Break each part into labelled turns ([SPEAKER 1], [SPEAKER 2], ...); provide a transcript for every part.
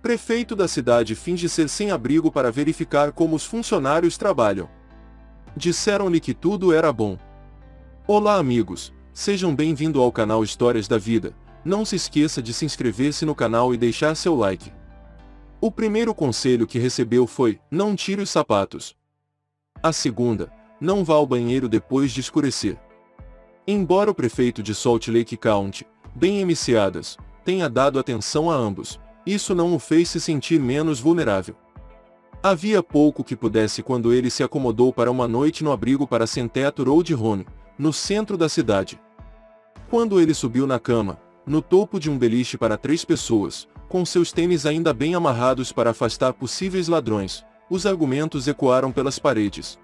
[SPEAKER 1] Prefeito da cidade finge ser sem abrigo para verificar como os funcionários trabalham. Disseram-lhe que tudo era bom. Olá amigos, sejam bem-vindos ao canal Histórias da Vida. Não se esqueça de se inscrever-se no canal e deixar seu like. O primeiro conselho que recebeu foi: não tire os sapatos. A segunda: não vá ao banheiro depois de escurecer. Embora o prefeito de Salt Lake County, Ben MC Adams, tenha dado atenção a ambos, isso não o fez se sentir menos vulnerável. Havia pouco que pudesse quando ele se acomodou para uma noite no abrigo para Sem-Teto Road Home, no centro da cidade. Quando ele subiu na cama, no topo de um beliche para 3 pessoas, com seus tênis ainda bem amarrados para afastar possíveis ladrões, os argumentos ecoaram pelas paredes.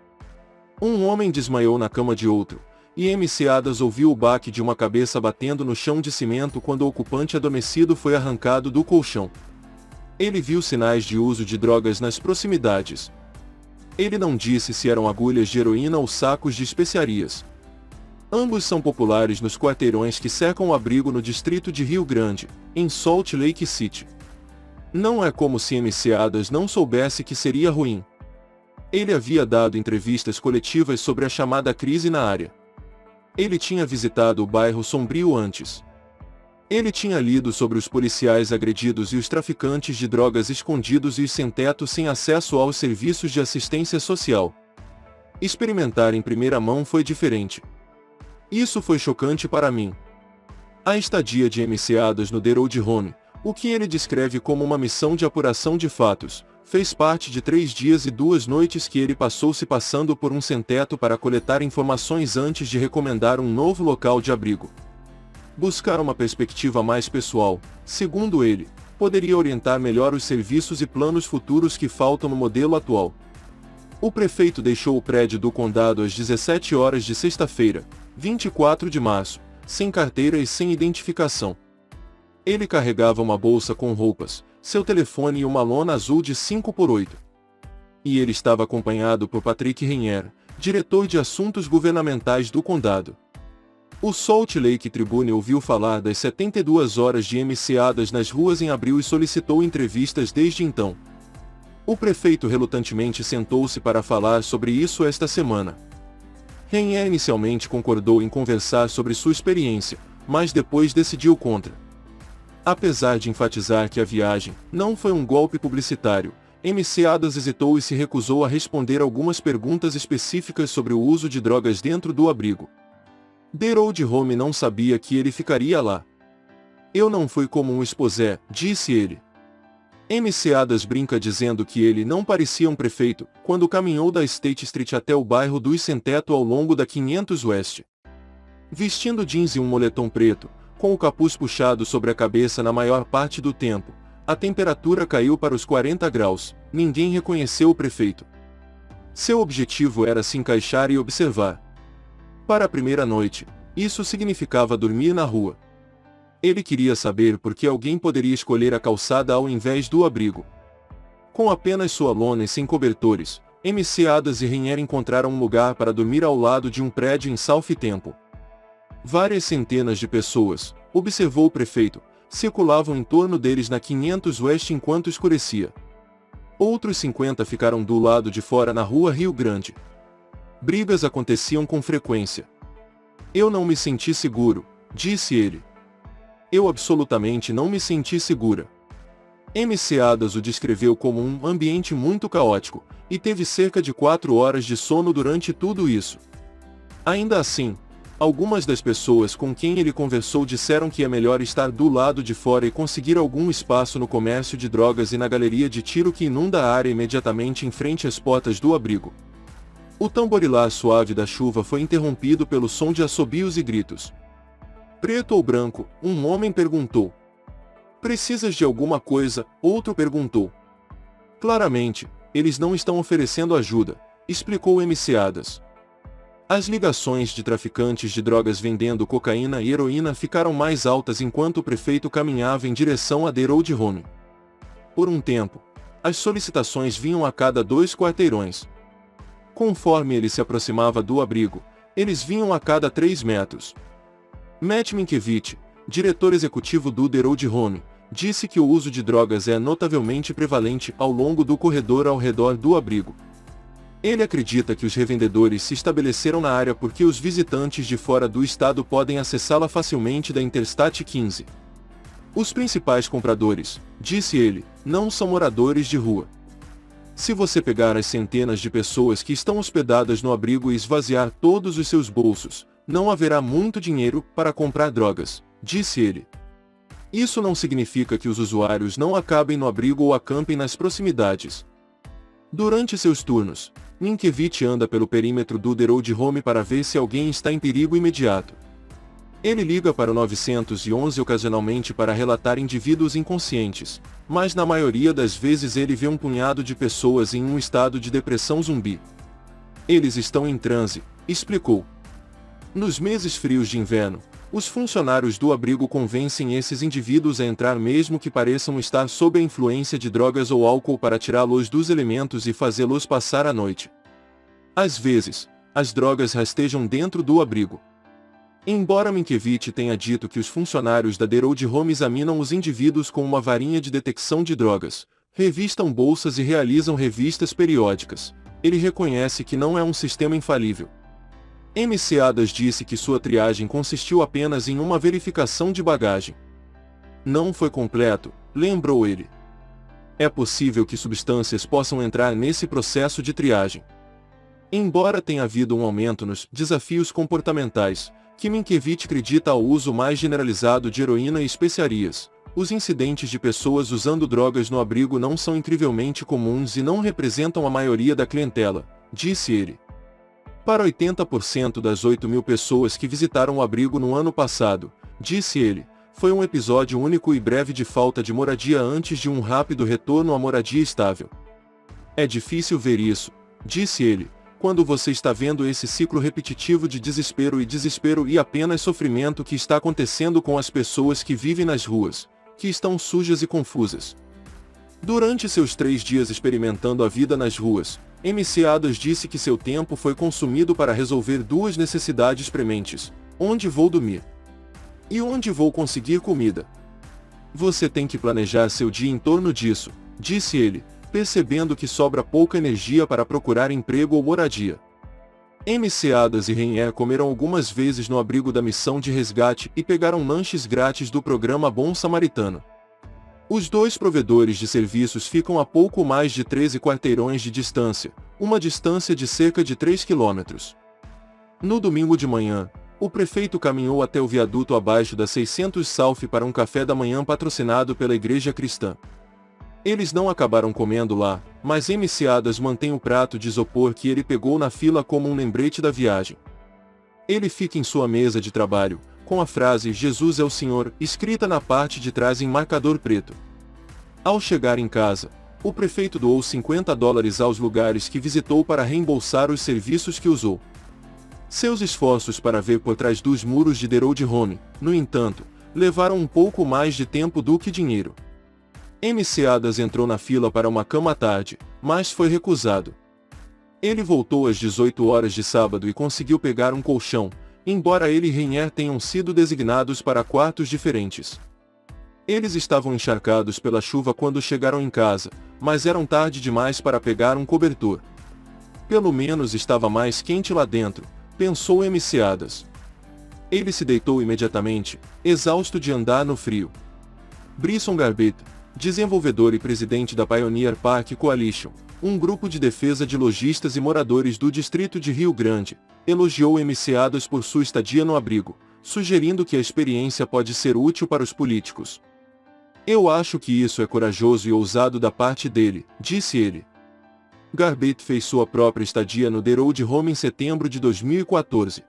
[SPEAKER 1] Um homem desmaiou na cama de outro, e MC Adams ouviu o baque de uma cabeça batendo no chão de cimento quando o ocupante adormecido foi arrancado do colchão. Ele viu sinais de uso de drogas nas proximidades. Ele não disse se eram agulhas de heroína ou sacos de especiarias. Ambos são populares nos quarteirões que cercam o abrigo no distrito de Rio Grande, em Salt Lake City. Não é como se MC Adams não soubesse que seria ruim. Ele havia dado entrevistas coletivas sobre a chamada crise na área. Ele tinha visitado o bairro sombrio antes. Ele tinha lido sobre os policiais agredidos e os traficantes de drogas escondidos e os sem-teto sem acesso aos serviços de assistência social. Experimentar em primeira mão foi diferente. Isso foi chocante para mim. A estadia de MC Adams no The Road Home, o que ele descreve como uma missão de apuração de fatos, fez parte de 3 dias e 2 noites que ele passou se passando por um sem-teto para coletar informações antes de recomendar um novo local de abrigo. Buscar uma perspectiva mais pessoal, segundo ele, poderia orientar melhor os serviços e planos futuros que faltam no modelo atual. O prefeito deixou o prédio do condado às 17 horas de sexta-feira, 24 de março, sem carteira e sem identificação. Ele carregava uma bolsa com roupas, seu telefone e uma lona azul de 5x8. E ele estava acompanhado por Patrick Renier, diretor de assuntos governamentais do condado. O Salt Lake Tribune ouviu falar das 72 horas de MC Adams nas ruas em abril e solicitou entrevistas desde então. O prefeito relutantemente sentou-se para falar sobre isso esta semana. Renier inicialmente concordou em conversar sobre sua experiência, mas depois decidiu contra. Apesar de enfatizar que a viagem não foi um golpe publicitário, MC Adams hesitou e se recusou a responder algumas perguntas específicas sobre o uso de drogas dentro do abrigo. The Road Home não sabia que ele ficaria lá. Eu não fui como um exposé, disse ele. MC Adams brinca dizendo que ele não parecia um prefeito quando caminhou da State Street até o bairro dos Sem-Teto ao longo da 500 West. Vestindo jeans e um moletom preto, com o capuz puxado sobre a cabeça na maior parte do tempo, a temperatura caiu para os 40 graus, ninguém reconheceu o prefeito. Seu objetivo era se encaixar e observar. Para a primeira noite, isso significava dormir na rua. Ele queria saber por que alguém poderia escolher a calçada ao invés do abrigo. Com apenas sua lona e sem cobertores, MC Adams e Renier encontraram um lugar para dormir ao lado de um prédio em South Temple. Várias centenas de pessoas, observou o prefeito, circulavam em torno deles na 500 West enquanto escurecia. Outros 50 ficaram do lado de fora na rua Rio Grande. Brigas aconteciam com frequência. Eu não me senti seguro, disse ele. Eu absolutamente não me senti segura. MC Adams o descreveu como um ambiente muito caótico, e teve cerca de 4 horas de sono durante tudo isso. Ainda assim, algumas das pessoas com quem ele conversou disseram que é melhor estar do lado de fora e conseguir algum espaço no comércio de drogas e na galeria de tiro que inunda a área imediatamente em frente às portas do abrigo. O tamborilar suave da chuva foi interrompido pelo som de assobios e gritos. Preto ou branco? Um homem perguntou. Precisas de alguma coisa? Outro perguntou. Claramente, eles não estão oferecendo ajuda, explicou MC Adams. As ligações de traficantes de drogas vendendo cocaína e heroína ficaram mais altas enquanto o prefeito caminhava em direção a The Road Home. Por um tempo, as solicitações vinham a cada 2 quarteirões. Conforme ele se aproximava do abrigo, eles vinham a cada 3 metros. Matt Minkiewicz, diretor executivo do The Road Home, disse que o uso de drogas é notavelmente prevalente ao longo do corredor ao redor do abrigo. Ele acredita que os revendedores se estabeleceram na área porque os visitantes de fora do estado podem acessá-la facilmente da Interstate 15. Os principais compradores, disse ele, não são moradores de rua. Se você pegar as centenas de pessoas que estão hospedadas no abrigo e esvaziar todos os seus bolsos, não haverá muito dinheiro para comprar drogas, disse ele. Isso não significa que os usuários não acabem no abrigo ou acampem nas proximidades. Durante seus turnos, Minkiewicz anda pelo perímetro do The Road Home para ver se alguém está em perigo imediato. Ele liga para o 911 ocasionalmente para relatar indivíduos inconscientes, mas na maioria das vezes ele vê um punhado de pessoas em um estado de depressão zumbi. Eles estão em transe, explicou. Nos meses frios de inverno, os funcionários do abrigo convencem esses indivíduos a entrar mesmo que pareçam estar sob a influência de drogas ou álcool para tirá-los dos elementos e fazê-los passar a noite. Às vezes, as drogas rastejam dentro do abrigo. Embora Minkiewicz tenha dito que os funcionários da The Road Home examinam os indivíduos com uma varinha de detecção de drogas, revistam bolsas e realizam revistas periódicas, ele reconhece que não é um sistema infalível. MC Adams disse que sua triagem consistiu apenas em uma verificação de bagagem. Não foi completo, lembrou ele. É possível que substâncias possam entrar nesse processo de triagem. Embora tenha havido um aumento nos desafios comportamentais, que Minkiewicz acredita ao uso mais generalizado de heroína e especiarias, os incidentes de pessoas usando drogas no abrigo não são incrivelmente comuns e não representam a maioria da clientela, disse ele. Para 80% das 8.000 pessoas que visitaram o abrigo no ano passado, disse ele, foi um episódio único e breve de falta de moradia antes de um rápido retorno à moradia estável. É difícil ver isso, disse ele, quando você está vendo esse ciclo repetitivo de desespero e apenas sofrimento que está acontecendo com as pessoas que vivem nas ruas, que estão sujas e confusas. Durante seus 3 dias experimentando a vida nas ruas, MC Adams disse que seu tempo foi consumido para resolver 2 necessidades prementes: onde vou dormir e onde vou conseguir comida. Você tem que planejar seu dia em torno disso, disse ele, percebendo que sobra pouca energia para procurar emprego ou moradia. MC Adams e Rainier comeram algumas vezes no abrigo da missão de resgate e pegaram lanches grátis do programa Bom Samaritano. Os 2 provedores de serviços ficam a pouco mais de 13 quarteirões de distância, uma distância de cerca de 3 quilômetros. No domingo de manhã, o prefeito caminhou até o viaduto abaixo da 600 South para um café da manhã patrocinado pela igreja cristã. Eles não acabaram comendo lá, mas MC Adams mantém o prato de isopor que ele pegou na fila como um lembrete da viagem. Ele fica em sua mesa de trabalho, com a frase "Jesus é o Senhor" escrita na parte de trás em marcador preto. Ao chegar em casa, o prefeito doou $50 aos lugares que visitou para reembolsar os serviços que usou. Seus esforços para ver por trás dos muros de The Road Home, no entanto, levaram um pouco mais de tempo do que dinheiro. MC Adams entrou na fila para uma cama à tarde, mas foi recusado. Ele voltou às 18 horas de sábado e conseguiu pegar um colchão, embora ele e Rainier tenham sido designados para quartos diferentes. Eles estavam encharcados pela chuva quando chegaram em casa, mas eram tarde demais para pegar um cobertor. Pelo menos estava mais quente lá dentro, pensou MC Adams. Ele se deitou imediatamente, exausto de andar no frio. Bryson Garbett, desenvolvedor e presidente da Pioneer Park Coalition, um grupo de defesa de lojistas e moradores do distrito de Rio Grande, elogiou MC Adams por sua estadia no abrigo, sugerindo que a experiência pode ser útil para os políticos. Eu acho que isso é corajoso e ousado da parte dele, disse ele. Garbett fez sua própria estadia no The Road Home em setembro de 2014.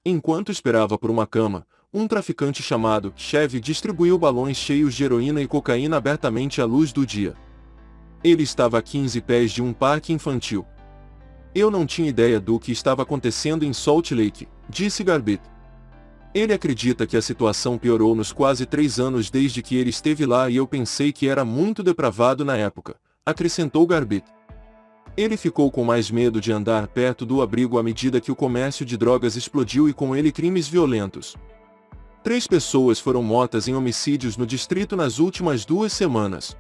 [SPEAKER 1] Enquanto esperava por uma cama, um traficante chamado Chevy distribuiu balões cheios de heroína e cocaína abertamente à luz do dia. Ele estava a 15 pés de um parque infantil. Eu não tinha ideia do que estava acontecendo em Salt Lake, disse Garbett. Ele acredita que a situação piorou nos quase 3 anos desde que ele esteve lá e eu pensei que era muito depravado na época, acrescentou Garbett. Ele ficou com mais medo de andar perto do abrigo à medida que o comércio de drogas explodiu e com ele crimes violentos. 3 pessoas foram mortas em homicídios no distrito nas últimas 2 semanas.